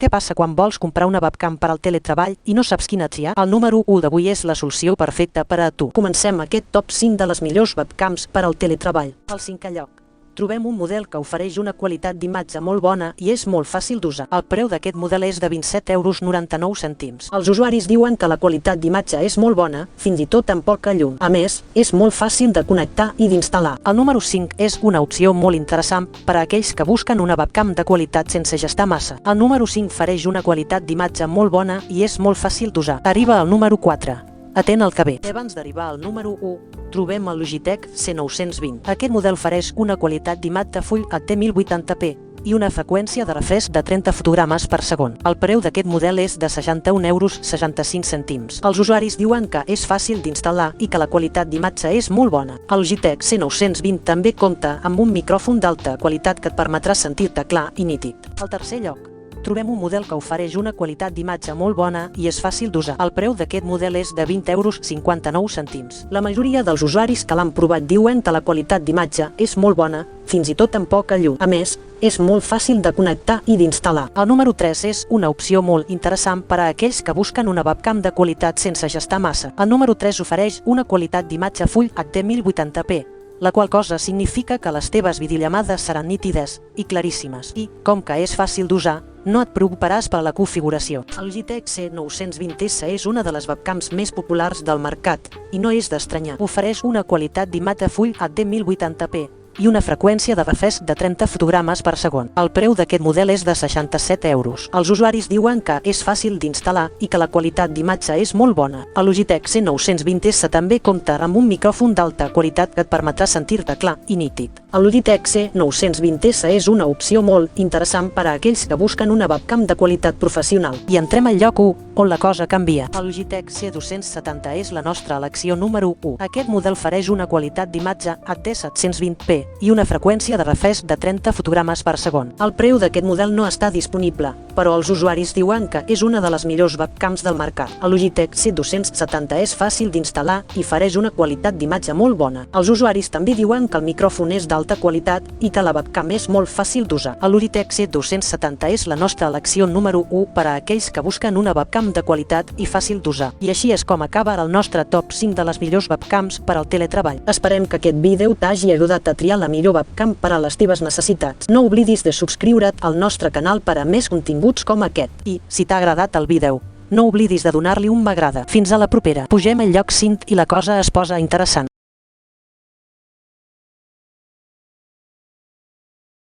Què passa quan vols comprar una webcam per al teletreball i no saps quina triar? El número 1 d'avui és la solució perfecta per a tu. Comencem aquest top 5 de les millors webcams per al teletreball. Al 5è lloc, trobem un model que ofereix una qualitat d'imatge molt bona i és molt fàcil d'usar. El preu d'aquest model és de 27,99 €. Els usuaris diuen que la qualitat d'imatge és molt bona, fins i tot amb poca llum. A més, és molt fàcil de connectar i d'instal·lar. El número 5 és una opció molt interessant per a aquells que busquen una webcam de qualitat sense gastar massa. El número 5 ofereix una qualitat d'imatge molt bona i és molt fàcil d'usar. Arriba al número 4. Atén el que ve. Abans d'arribar al número 1, trobem el Logitech C920. Aquest model ofereix una qualitat d'imatge Full HD 1080p i una freqüència de refresc de 30 fotogrames per segon. El preu d'aquest model és de 61,65 €. Els usuaris diuen que és fàcil d'instal·lar i que la qualitat d'imatge és molt bona. El Logitech C920 també compta amb un micròfon d'alta qualitat que et permetrà sentir-te clar i nítid. Al 3è lloc, trobem un model que ofereix una qualitat d'imatge molt bona i és fàcil d'usar. El preu d'aquest model és de 20,59 €. La majoria dels usuaris que l'han provat diuen que la qualitat d'imatge és molt bona, fins i tot amb poca llum. A més, és molt fàcil de connectar i d'instal·lar. El número 3 és una opció molt interessant per a aquells que busquen una webcam de qualitat sense gastar massa. El número 3 ofereix una qualitat d'imatge Full HD 1080p, la qual cosa significa que les teves videollamades seran nítides i claríssimes. I, com que és fàcil d'usar, no et preocuparàs per la configuració. El Logitech C920S és una de les webcams més populars del mercat i no és d'estranyar. Ofereix una qualitat d'imatge Full HD 1080p i una freqüència de refresc de 30 fotogrames per segon. El preu d'aquest model és de 67 €. Els usuaris diuen que és fàcil d'instal·lar i que la qualitat d'imatge és molt bona. El Logitech C920S també compta amb un micròfon d'alta qualitat que et permetrà sentir-te clar i nítid. El Logitech C920S és una opció molt interessant per a aquells que busquen una webcam de qualitat professional. I entrem al lloc 1, on la cosa canvia. El Logitech C270 és la nostra elecció número 1. Aquest model ofereix una qualitat d'imatge HD 720p i una freqüència de refresc de 30 fotogrames per segon. El preu d'aquest model no està disponible, però els usuaris diuen que és una de les millors webcams del mercat. El Logitech C270 és fàcil d'instal·lar i ofereix una qualitat d'imatge molt bona. Els usuaris també diuen que el micròfon és d'alta qualitat i que la webcam és molt fàcil d'usar. El Logitech C270 és la nostra elecció número 1 per a aquells que busquen una webcam de qualitat i fàcil d'usar. I així és com acaba el nostre top 5 de les millors webcams per al teletreball. Esperem que aquest vídeo t'hagi ajudat a triar la millor webcam per a les teves necessitats. No oblidis de subscriure't al nostre canal per a més continguts com aquest. I, si t'ha agradat el vídeo, no oblidis de donar-li un m'agrada. Fins a la propera. Pugem al lloc 5 i la cosa es posa interessant.